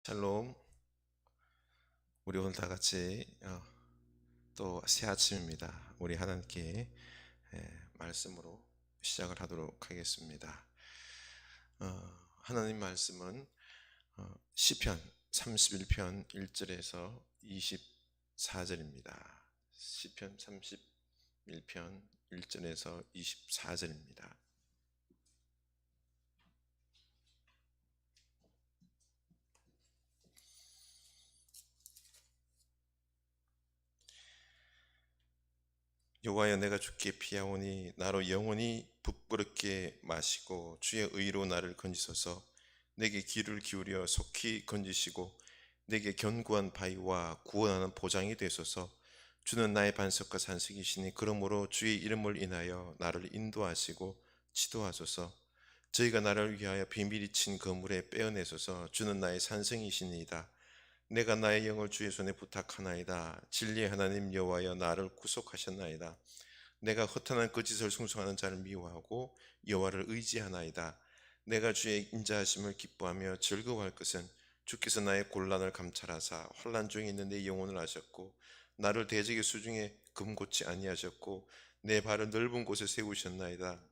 샬롬. 우리 오늘 다 같이 또 새 아침입니다. 우리 하나님께 말씀으로 시작을 하도록 하겠습니다. 하나님 말씀은 시편 31편 1절에서 24절입니다. 시편 31편 1절에서 24절입니다. 여호와여, 내가 주께 피하오니 나로 영원히 부끄럽게 마시고 주의 의로 나를 건지소서. 내게 귀를 기울여 속히 건지시고 내게 견고한 바위와 구원하는 보장이 되소서. 주는 나의 반석과 산석이시니 그러므로 주의 이름을 인하여 나를 인도하시고 지도하소서. 저희가 나를 위하여 비밀이 친 그물에 빼어내소서. 주는 나의 산성이시니이다. 내가 나의 영을 주의 손에 부탁하나이다. 진리의 하나님 여호와여, 나를 구속하셨나이다. 내가 허탄한 거짓을 숭송하는 자를 미워하고 여호와를 의지하나이다. 내가 주의 인자하심을 기뻐하며 즐거워할 것은 주께서 나의 곤란을 감찰하사 환난 중에 있는 내 영혼을 아셨고 나를 대적의 수중에 금고치 아니하셨고 내 발을 넓은 곳에 세우셨나이다.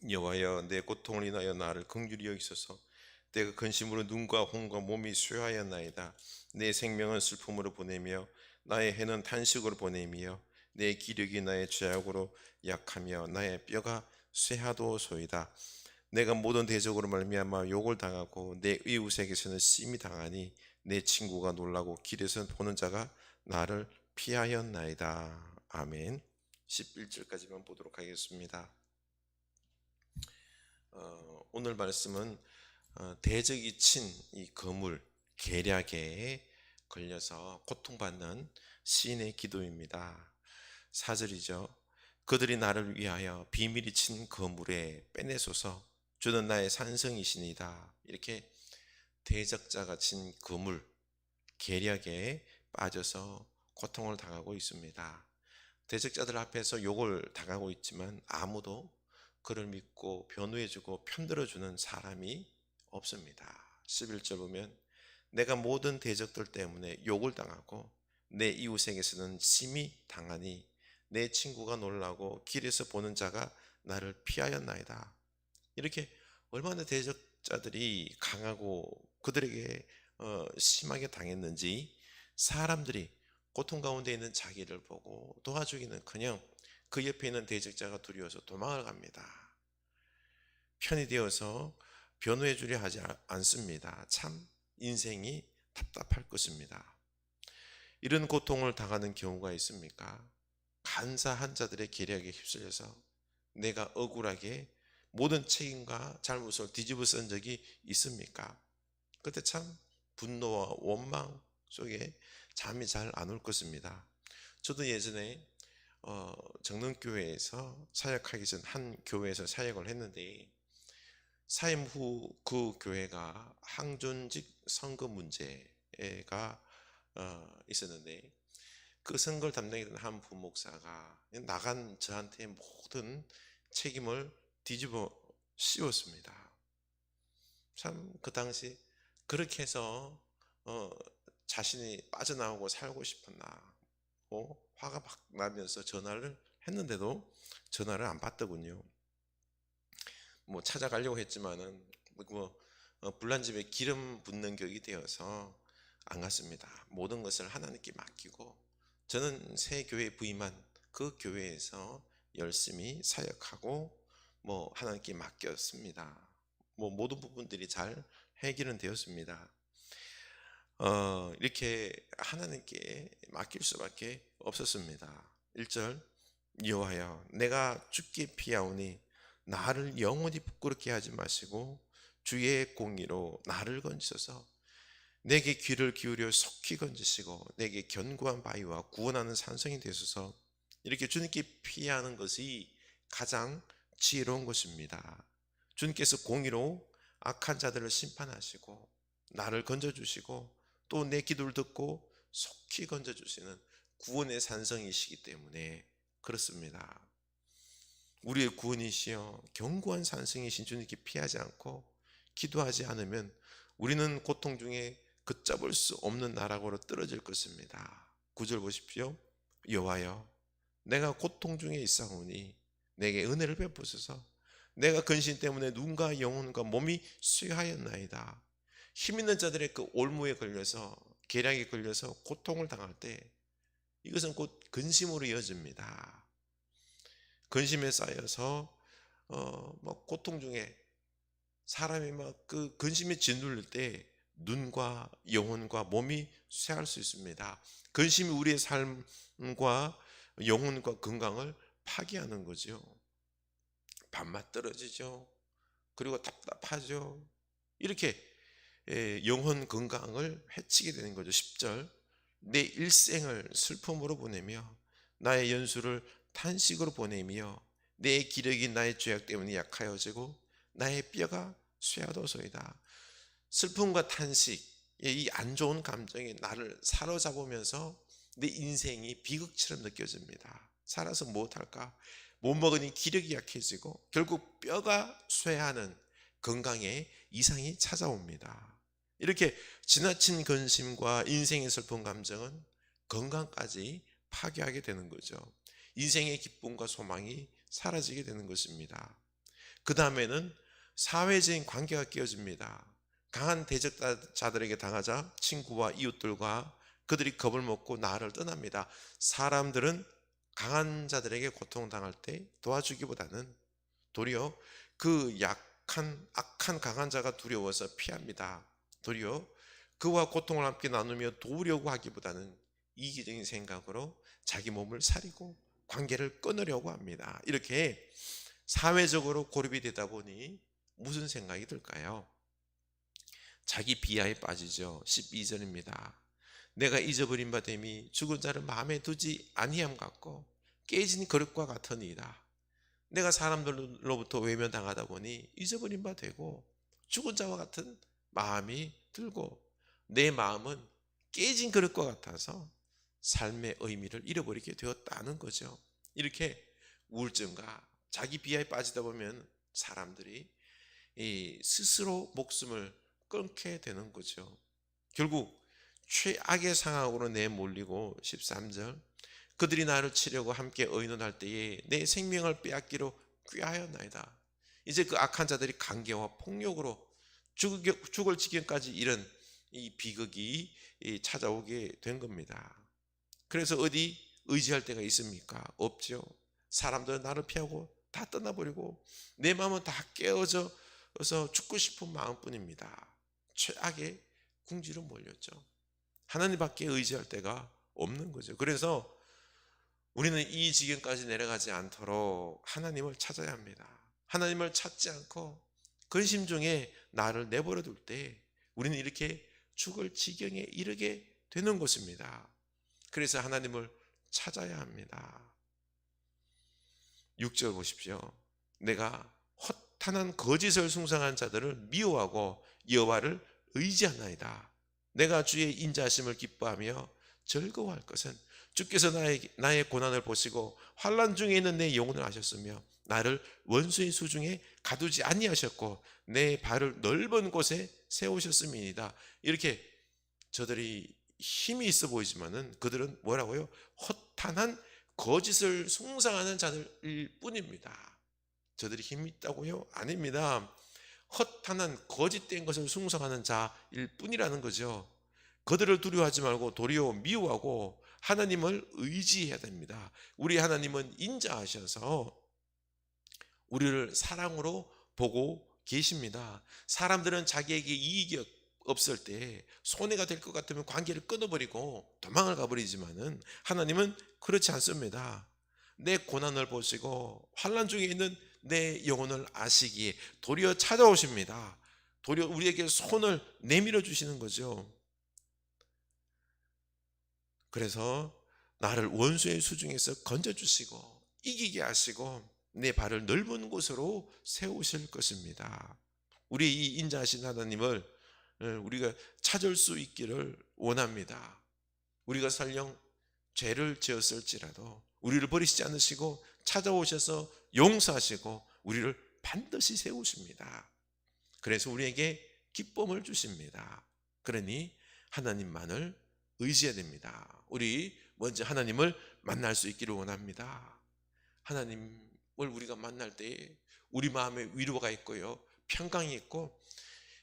여호와여, 내 고통을 인하여 나를 긍휼히 여기소서. 내가 근심으로 눈과 혼과 몸이 쇠하였나이다. 내 생명은 슬픔으로 보내며 나의 해는 탄식으로 보내며 내 기력이 나의 죄악으로 약하며 나의 뼈가 쇠하도소이다. 내가 모든 대적으로 말미암아 욕을 당하고 내 이웃에게서는 심히 당하니 내 친구가 놀라고 길에서 보는 자가 나를 피하였나이다. 아멘. 11절까지만 보도록 하겠습니다. 오늘 말씀은 대적이 친 이 거물 계략에 걸려서 고통받는 시인의 기도입니다. 4절이죠. 그들이 나를 위하여 비밀이 친 거물에 빼내소서. 주는 나의 산성이시니다. 이렇게 대적자가 친 거물 계략에 빠져서 고통을 당하고 있습니다. 대적자들 앞에서 욕을 당하고 있지만 아무도 그를 믿고 변호해주고 편들어주는 사람이 없습니다. 11절 보면 내가 모든 대적들 때문에 욕을 당하고 내 이웃에게서는 심히 당하니 내 친구가 놀라고 길에서 보는 자가 나를 피하였나이다. 이렇게 얼마나 대적자들이 강하고 그들에게 심하게 당했는지 사람들이 고통 가운데 있는 자기를 보고 도와주기는커녕 그 옆에 있는 대적자가 두려워서 도망을 갑니다. 편이 되어서 변호해 주려 하지 않습니다. 참 인생이 답답할 것입니다. 이런 고통을 당하는 경우가 있습니까? 간사한 자들의 계략에 휩쓸려서 내가 억울하게 모든 책임과 잘못을 뒤집어 쓴 적이 있습니까? 그때 참 분노와 원망 속에 잠이 잘 안 올 것입니다. 저도 예전에 정릉교회에서 사역하기 전 한 교회에서 사역을 했는데 사임 후 그 교회가 항존직 선거 문제가 있었는데 그 선거를 담당했던 한 부목사가 나간 저한테 모든 책임을 뒤집어 씌웠습니다. 참 그 당시 그렇게 해서 자신이 빠져나오고 살고 싶었나 화가 막 나면서 전화를 했는데도 전화를 안 받더군요. 뭐 찾아가려고 했지만은 불난 집에 기름 붓는 격이 되어서 안 갔습니다. 모든 것을 하나님께 맡기고 저는 새 교회 부임한 그 교회에서 열심히 사역하고 하나님께 맡겼습니다. 모든 부분들이 잘 해결은 되었습니다. 이렇게 하나님께 맡길 수밖에 없었습니다. 1절 여호와여, 내가 주께 피하오니 나를 영원히 부끄럽게 하지 마시고 주의 공의로 나를 건지소서. 내게 귀를 기울여 속히 건지시고 내게 견고한 바위와 구원하는 산성이 되소서. 이렇게 주님께 피하는 것이 가장 지혜로운 것입니다. 주님께서 공의로 악한 자들을 심판하시고 나를 건져주시고 또 내 기도를 듣고 속히 건져주시는 구원의 산성이시기 때문에 그렇습니다. 우리의 구원이시여 견고한 산성이신 주님께 피하지 않고 기도하지 않으면 우리는 고통 중에 걷잡을 수 없는 나락으로 떨어질 것입니다. 9절 보십시오. 여호와여, 내가 고통 중에 있사오니 내게 은혜를 베푸소서. 내가 근심 때문에 눈과 영혼과 몸이 쇠하였나이다. 힘 있는 자들의 그 올무에 걸려서, 계략에 걸려서 고통을 당할 때 이것은 곧 근심으로 이어집니다. 근심에 쌓여서 고통 중에 사람이 막 그 근심에 짓눌릴 때 눈과 영혼과 몸이 쇠할 수 있습니다. 근심이 우리의 삶과 영혼과 건강을 파괴하는 거죠. 밥맛 떨어지죠. 그리고 답답하죠. 이렇게 영혼 건강을 해치게 되는 거죠. 10절, 내 일생을 슬픔으로 보내며 나의 연수를 탄식으로 보내며 내 기력이 나의 죄악 때문에 약하여지고 나의 뼈가 쇠하도소이다. 슬픔과 탄식, 이 안 좋은 감정이 나를 사로잡으면서 내 인생이 비극처럼 느껴집니다. 살아서 무엇할까? 못 먹으니 기력이 약해지고 결국 뼈가 쇠하는 건강에 이상이 찾아옵니다. 이렇게 지나친 근심과 인생의 슬픈 감정은 건강까지 파괴하게 되는 거죠. 인생의 기쁨과 소망이 사라지게 되는 것입니다. 그 다음에는 사회적인 관계가 깨어집니다. 강한 대적자들에게 당하자 친구와 이웃들과 그들이 겁을 먹고 나를 떠납니다. 사람들은 강한 자들에게 고통당할 때 도와주기보다는 도리어 그 약한 악한 강한 자가 두려워서 피합니다. 도리어 그와 고통을 함께 나누며 도우려고 하기보다는 이기적인 생각으로 자기 몸을 사리고 관계를 끊으려고 합니다. 이렇게 사회적으로 고립이 되다 보니 무슨 생각이 들까요? 자기 비하에 빠지죠. 12절입니다. 내가 잊어버린 바 됨이 죽은 자를 마음에 두지 아니함 같고 깨진 그릇과 같으니이다. 내가 사람들로부터 외면당하다 보니 잊어버린 바 되고 죽은 자와 같은 마음이 들고 내 마음은 깨진 그릇과 같아서 삶의 의미를 잃어버리게 되었다는 거죠. 이렇게 우울증과 자기 비하에 빠지다 보면 사람들이 스스로 목숨을 끊게 되는 거죠. 결국 최악의 상황으로 내몰리고 13절, 그들이 나를 치려고 함께 의논할 때에 내 생명을 빼앗기로 꾀하였나이다. 이제 그 악한 자들이 강경와 폭력으로 죽을 지경까지 이른 이 비극이 찾아오게 된 겁니다. 그래서 어디 의지할 데가 있습니까? 없죠. 사람들은 나를 피하고 다 떠나버리고 내 마음은 다 깨어져서 죽고 싶은 마음뿐입니다. 최악의 궁지로 몰렸죠. 하나님밖에 의지할 데가 없는 거죠. 그래서 우리는 이 지경까지 내려가지 않도록 하나님을 찾아야 합니다. 하나님을 찾지 않고 근심 중에 나를 내버려 둘 때 우리는 이렇게 죽을 지경에 이르게 되는 것입니다. 그래서 하나님을 찾아야 합니다. 6절 보십시오. 내가 허탄한 거짓을 숭상한 자들을 미워하고 여호와를 의지하나이다. 내가 주의 인자하심을 기뻐하며 즐거워할 것은 주께서 나의 고난을 보시고 환난 중에 있는 내 영혼을 아셨으며 나를 원수의 수중에 가두지 아니하셨고 내 발을 넓은 곳에 세우셨음이니이다. 이렇게 저들이 힘이 있어 보이지만은 그들은 뭐라고요? 허탄한 거짓을 숭상하는 자들일 뿐입니다. 저들이 힘이 있다고요? 아닙니다. 허탄한 거짓된 것을 숭상하는 자일 뿐이라는 거죠. 그들을 두려워하지 말고 도리어 미워하고 하나님을 의지해야 됩니다. 우리 하나님은 인자하셔서 우리를 사랑으로 보고 계십니다. 사람들은 자기에게 이익이 없을 때 손해가 될 것 같으면 관계를 끊어버리고 도망을 가버리지만은 하나님은 그렇지 않습니다. 내 고난을 보시고 환난 중에 있는 내 영혼을 아시기에 도리어 찾아오십니다. 도리어 우리에게 손을 내밀어 주시는 거죠. 그래서 나를 원수의 수중에서 건져주시고 이기게 하시고 내 발을 넓은 곳으로 세우실 것입니다. 우리 이 인자하신 하나님을 우리가 찾을 수 있기를 원합니다. 우리가 설령 죄를 지었을지라도 우리를 버리시지 않으시고 찾아오셔서 용서하시고 우리를 반드시 세우십니다. 그래서 우리에게 기쁨을 주십니다. 그러니 하나님만을 의지해야 됩니다. 우리 먼저 하나님을 만날 수 있기를 원합니다. 하나님을 우리가 만날 때 우리 마음에 위로가 있고요, 평강이 있고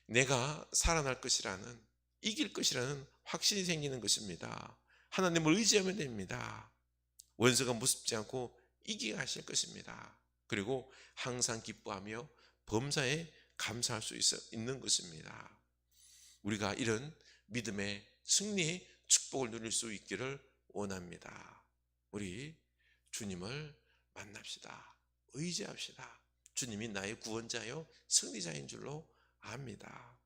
내가 살아날 것이라는, 이길 것이라는 확신이 생기는 것입니다. 하나님을 의지하면 됩니다. 원수가 무섭지 않고 이기게 하실 것입니다. 그리고 항상 기뻐하며 범사에 감사할 수 있는 것입니다. 우리가 이런 믿음의 승리의 축복을 누릴 수 있기를 원합니다. 우리 주님을 만납시다. 의지합시다. 주님이 나의 구원자요 승리자인 줄로 압니다.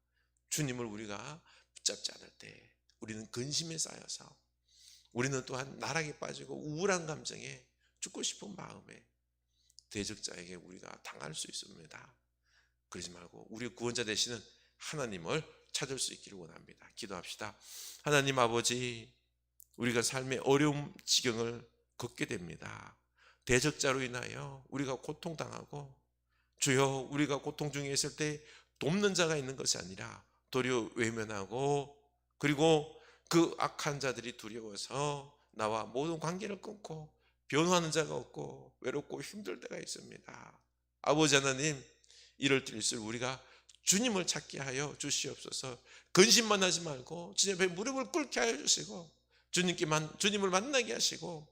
주님을 우리가 붙잡지 않을 때 우리는 근심에 쌓여서, 우리는 또한 나락에 빠지고 우울한 감정에, 죽고 싶은 마음에 대적자에게 우리가 당할 수 있습니다. 그러지 말고 우리 구원자 되시는 하나님을 찾을 수 있기를 원합니다. 기도합시다. 하나님 아버지, 우리가 삶의 어려움 지경을 걷게 됩니다. 대적자로 인하여 우리가 고통당하고, 주여 우리가 고통 중에 있을 때 돕는 자가 있는 것이 아니라 도리어 외면하고, 그리고 그 악한 자들이 두려워서 나와 모든 관계를 끊고 변호하는 자가 없고 외롭고 힘들 때가 있습니다. 아버지 하나님, 이럴 때일수록 우리가 주님을 찾게 하여 주시옵소서. 근심만 하지 말고 주님 앞에 무릎을 꿇게 하여 주시고 주님을 만나게 하시고,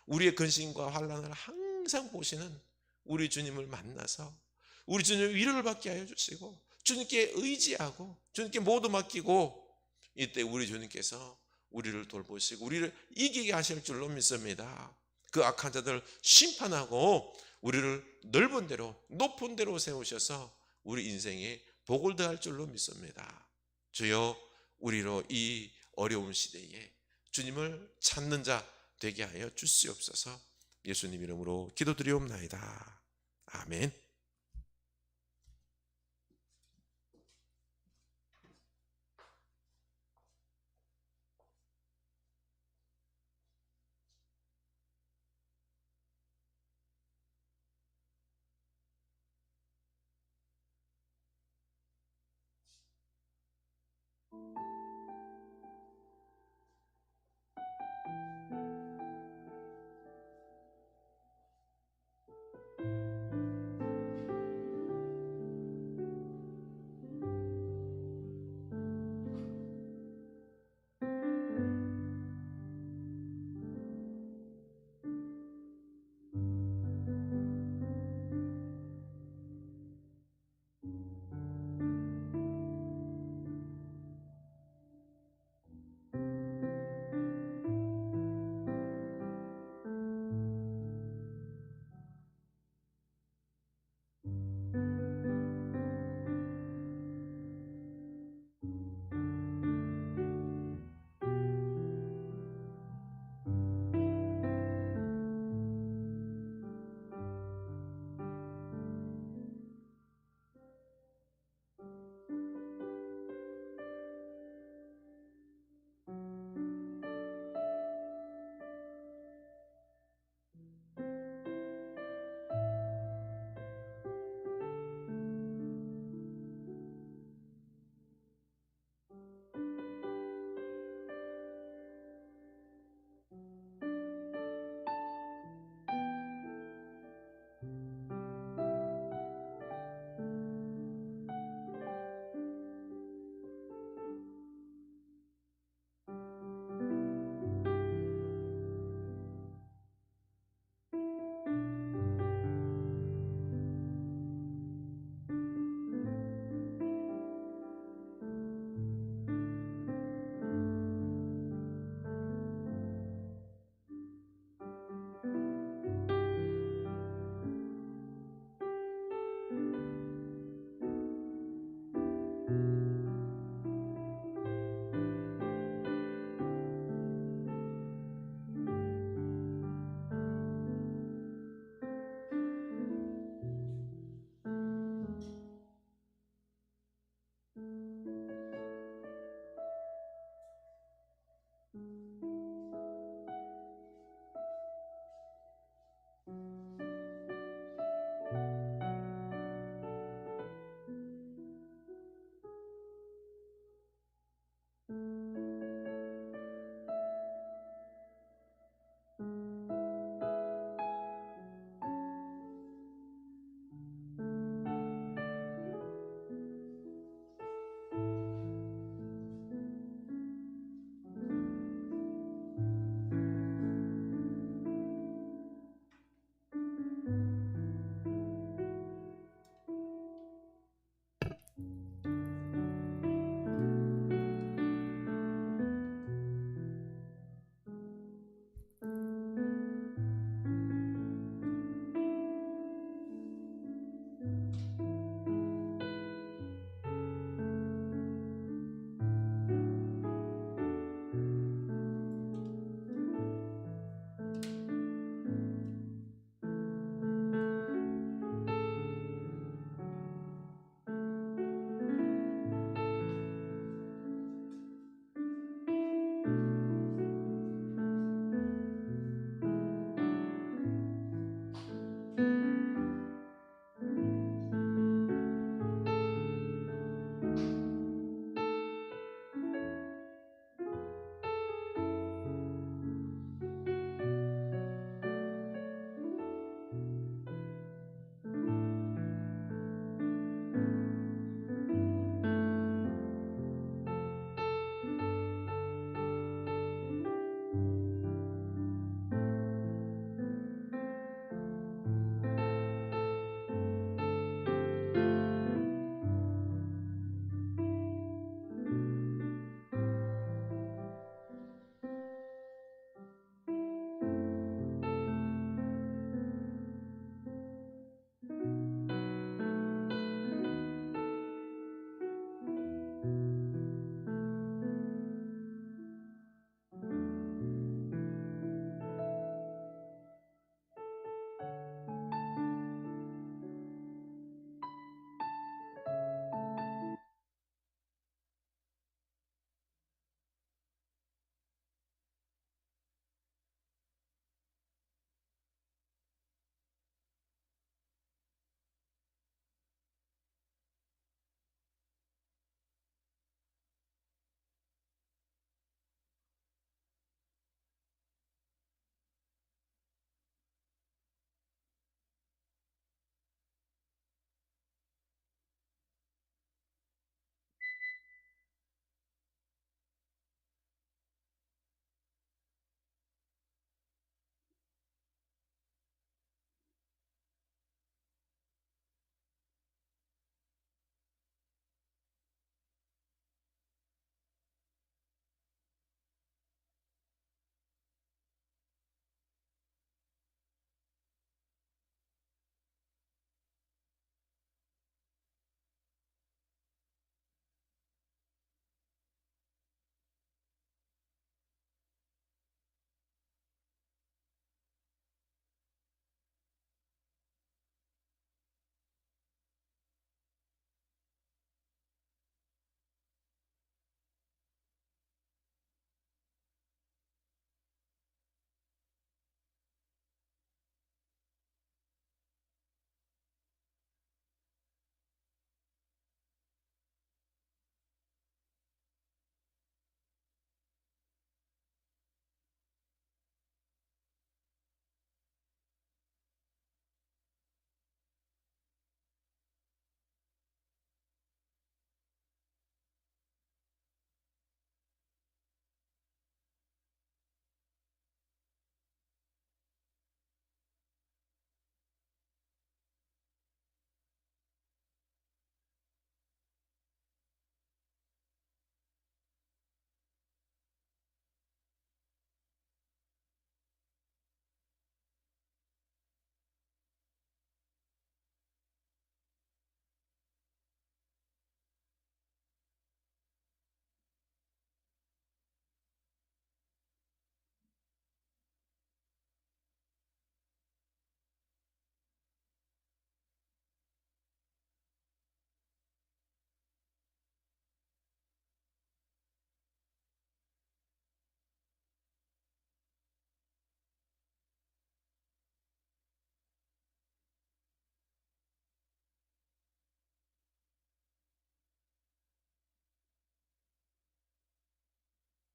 우리의 근심과 환난을 항상 보시는 우리 주님을 만나서 우리 주님의 위로를 받게 하여 주시고 주님께 의지하고 주님께 모두 맡기고, 이때 우리 주님께서 우리를 돌보시고 우리를 이기게 하실 줄로 믿습니다. 그 악한 자들을 심판하고 우리를 넓은 데로, 높은 데로 세우셔서 우리 인생에 복을 더할 줄로 믿습니다. 주여, 우리로 이 어려운 시대에 주님을 찾는 자 되게 하여 주시옵소서. 예수님 이름으로 기도드리옵나이다. 아멘.